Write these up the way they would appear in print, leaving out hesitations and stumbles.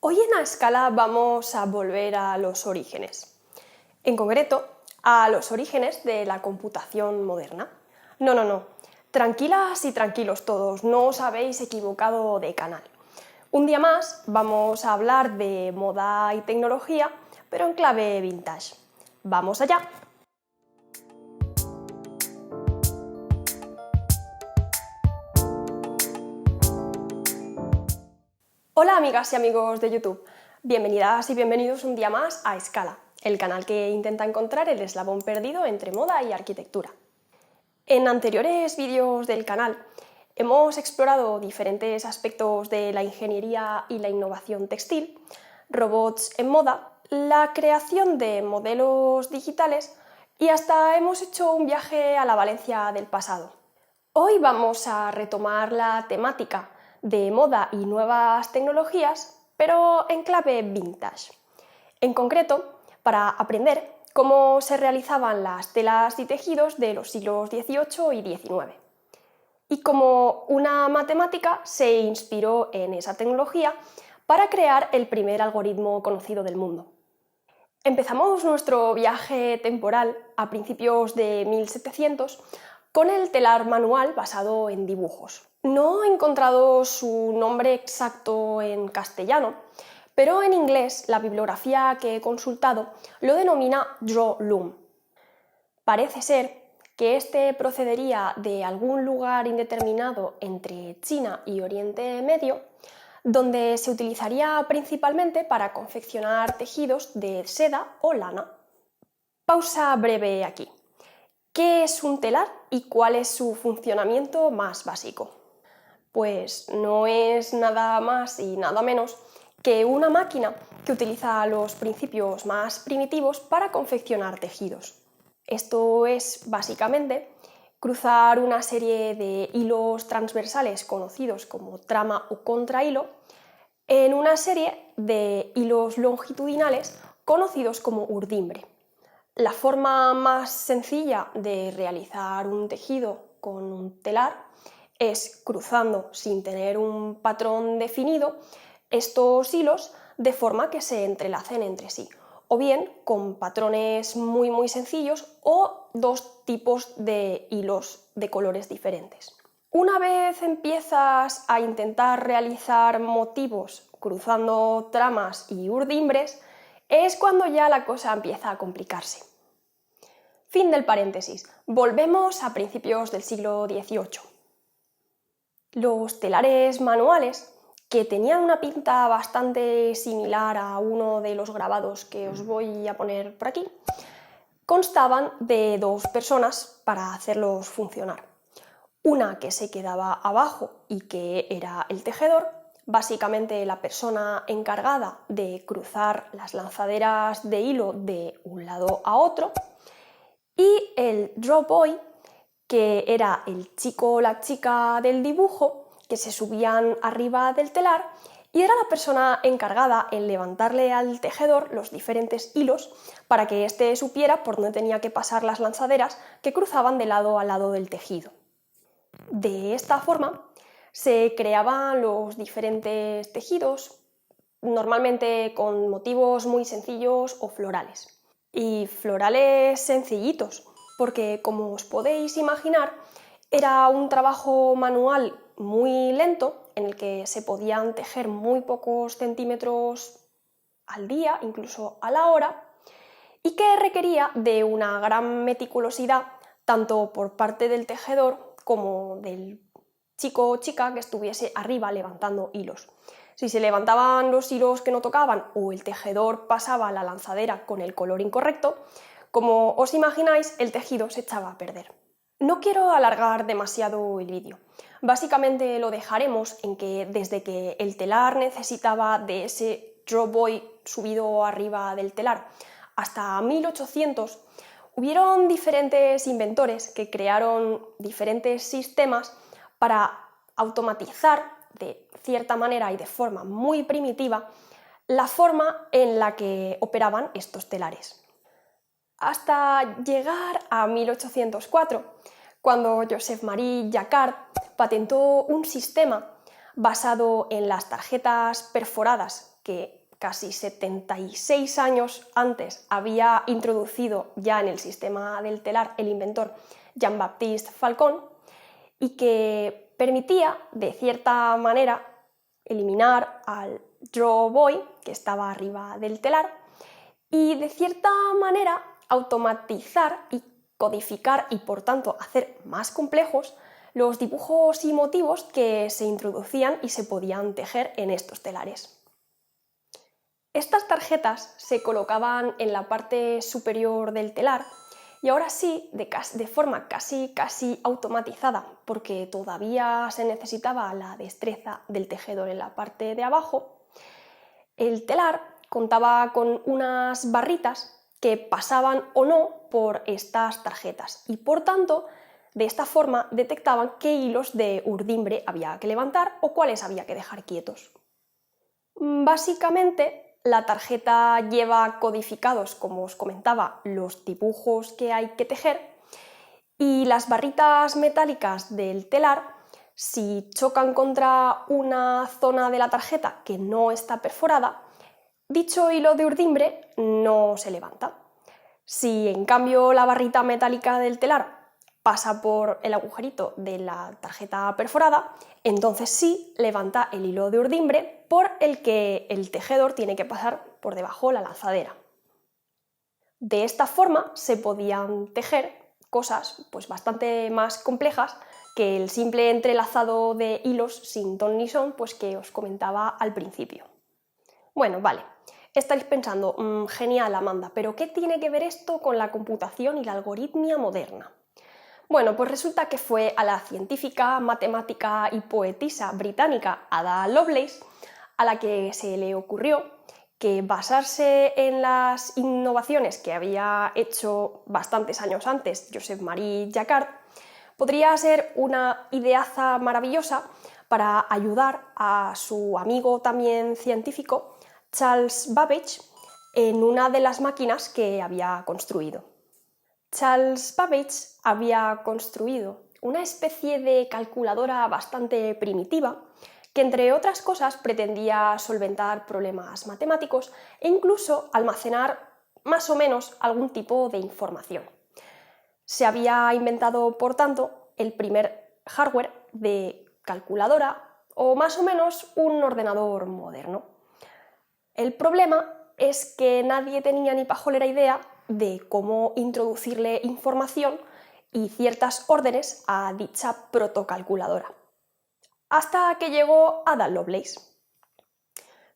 Hoy en A Escala vamos a volver a los orígenes, en concreto a los orígenes de la computación moderna. No, tranquilas y tranquilos todos, no os habéis equivocado de canal. Un día más vamos a hablar de moda y tecnología, pero en clave vintage. ¡Vamos allá! Hola amigas y amigos de YouTube, bienvenidas y bienvenidos un día más a Escala, el canal que intenta encontrar el eslabón perdido entre moda y arquitectura. En anteriores vídeos del canal hemos explorado diferentes aspectos de la ingeniería y la innovación textil, robots en moda, la creación de modelos digitales y hasta hemos hecho un viaje a la Valencia del pasado. Hoy vamos a retomar la temática de moda y nuevas tecnologías, pero en clave vintage. En concreto, para aprender cómo se realizaban las telas y tejidos de los siglos XVIII y XIX. Y cómo una matemática se inspiró en esa tecnología para crear el primer algoritmo conocido del mundo. Empezamos nuestro viaje temporal a principios de 1700 con el telar manual basado en dibujos. No he encontrado su nombre exacto en castellano, pero en inglés la bibliografía que he consultado lo denomina draw loom. Parece ser que este procedería de algún lugar indeterminado entre China y Oriente Medio, donde se utilizaría principalmente para confeccionar tejidos de seda o lana. Pausa breve aquí. ¿Qué es un telar y cuál es su funcionamiento más básico? Pues no es nada más y nada menos que una máquina que utiliza los principios más primitivos para confeccionar tejidos. Esto es básicamente cruzar una serie de hilos transversales conocidos como trama o contrahilo en una serie de hilos longitudinales conocidos como urdimbre. La forma más sencilla de realizar un tejido con un telar es cruzando, sin tener un patrón definido, estos hilos de forma que se entrelacen entre sí, o bien con patrones muy sencillos o dos tipos de hilos de colores diferentes. Una vez empiezas a intentar realizar motivos cruzando tramas y urdimbres, es cuando ya la cosa empieza a complicarse. Fin del paréntesis. Volvemos a principios del siglo XVIII. Los telares manuales, que tenían una pinta bastante similar a uno de los grabados que os voy a poner por aquí, constaban de dos personas para hacerlos funcionar. Una que se quedaba abajo y que era el tejedor, básicamente la persona encargada de cruzar las lanzaderas de hilo de un lado a otro, y el draw boy, que era el chico o la chica del dibujo, que se subían arriba del telar y era la persona encargada en levantarle al tejedor los diferentes hilos para que éste supiera por dónde tenía que pasar las lanzaderas que cruzaban de lado a lado del tejido. De esta forma se creaban los diferentes tejidos, normalmente con motivos muy sencillos o florales. Y florales sencillitos, porque como os podéis imaginar, era un trabajo manual muy lento en el que se podían tejer muy pocos centímetros al día, incluso a la hora, y que requería de una gran meticulosidad tanto por parte del tejedor como del chico o chica que estuviese arriba levantando hilos. Si se levantaban los hilos que no tocaban o el tejedor pasaba la lanzadera con el color incorrecto, como os imagináis, el tejido se echaba a perder. No quiero alargar demasiado el vídeo. Básicamente lo dejaremos en que desde que el telar necesitaba de ese draw boy subido arriba del telar hasta 1800, hubieron diferentes inventores que crearon diferentes sistemas para automatizar de cierta manera y de forma muy primitiva la forma en la que operaban estos telares. Hasta llegar a 1804, cuando Joseph-Marie Jacquard patentó un sistema basado en las tarjetas perforadas que casi 76 años antes había introducido ya en el sistema del telar el inventor Jean-Baptiste Falcon, y que permitía, de cierta manera, eliminar al draw boy, que estaba arriba del telar, y de cierta manera automatizar y codificar y por tanto hacer más complejos los dibujos y motivos que se introducían y se podían tejer en estos telares. Estas tarjetas se colocaban en la parte superior del telar y ahora sí, de forma casi automatizada, porque todavía se necesitaba la destreza del tejedor en la parte de abajo, el telar contaba con unas barritas que pasaban o no por estas tarjetas y por tanto de esta forma detectaban qué hilos de urdimbre había que levantar o cuáles había que dejar quietos. Básicamente, la tarjeta lleva codificados, como os comentaba, los dibujos que hay que tejer, y las barritas metálicas del telar, si chocan contra una zona de la tarjeta que no está perforada, dicho hilo de urdimbre no se levanta. Si en cambio la barrita metálica del telar pasa por el agujerito de la tarjeta perforada, entonces sí levanta el hilo de urdimbre por el que el tejedor tiene que pasar por debajo la lanzadera. De esta forma se podían tejer cosas pues bastante más complejas que el simple entrelazado de hilos sin ton ni son, pues que os comentaba al principio. Bueno, vale, estaréis pensando, genial Amanda, pero ¿qué tiene que ver esto con la computación y la algoritmia moderna? Bueno, pues resulta que fue a la científica, matemática y poetisa británica Ada Lovelace a la que se le ocurrió que basarse en las innovaciones que había hecho bastantes años antes Joseph Marie Jacquard podría ser una ideaza maravillosa para ayudar a su amigo también científico Charles Babbage en una de las máquinas que había construido. Charles Babbage había construido una especie de calculadora bastante primitiva que, entre otras cosas, pretendía solventar problemas matemáticos e incluso almacenar más o menos algún tipo de información. Se había inventado, por tanto, el primer hardware de calculadora o más o menos un ordenador moderno. El problema es que nadie tenía ni pajolera idea de cómo introducirle información y ciertas órdenes a dicha protocalculadora. Hasta que llegó Ada Lovelace.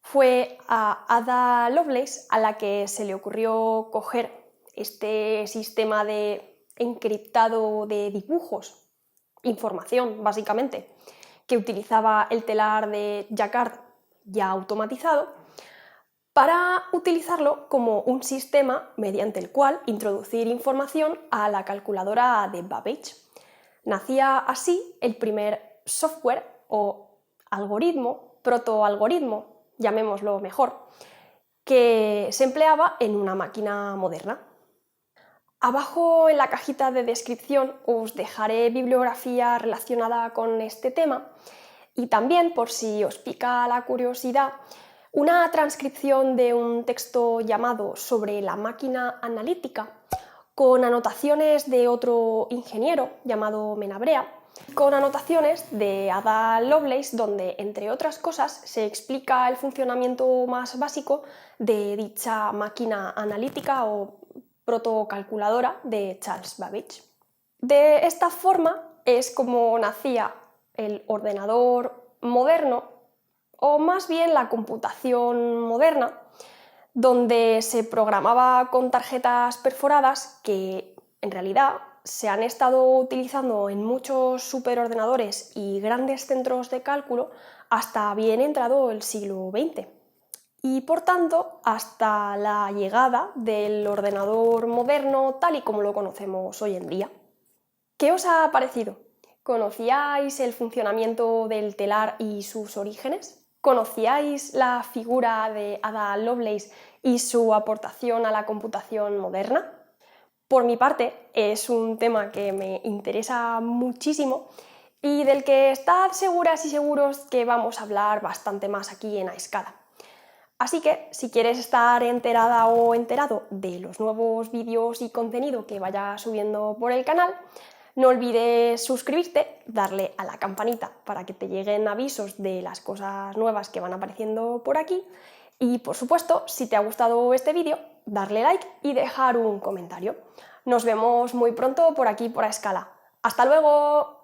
Fue a Ada Lovelace a la que se le ocurrió coger este sistema de encriptado de dibujos, información básicamente, que utilizaba el telar de Jacquard ya automatizado, para utilizarlo como un sistema mediante el cual introducir información a la calculadora de Babbage. Nacía así el primer software o algoritmo, protoalgoritmo, llamémoslo mejor, que se empleaba en una máquina moderna. Abajo en la cajita de descripción os dejaré bibliografía relacionada con este tema y también, por si os pica la curiosidad, una transcripción de un texto llamado Sobre la máquina analítica, con anotaciones de otro ingeniero llamado Menabrea, con anotaciones de Ada Lovelace, donde, entre otras cosas, se explica el funcionamiento más básico de dicha máquina analítica o protocalculadora de Charles Babbage. De esta forma es como nacía el ordenador moderno, o más bien la computación moderna, donde se programaba con tarjetas perforadas que en realidad se han estado utilizando en muchos superordenadores y grandes centros de cálculo hasta bien entrado el siglo XX. Y por tanto, hasta la llegada del ordenador moderno tal y como lo conocemos hoy en día. ¿Qué os ha parecido? ¿Conocíais el funcionamiento del telar y sus orígenes? ¿Conocíais la figura de Ada Lovelace y su aportación a la computación moderna? Por mi parte, es un tema que me interesa muchísimo y del que estad seguras y seguros que vamos a hablar bastante más aquí en A Escala. Así que si quieres estar enterada o enterado de los nuevos vídeos y contenido que vaya subiendo por el canal, no olvides suscribirte, darle a la campanita para que te lleguen avisos de las cosas nuevas que van apareciendo por aquí y, por supuesto, si te ha gustado este vídeo, darle like y dejar un comentario. Nos vemos muy pronto por aquí por A Escala. ¡Hasta luego!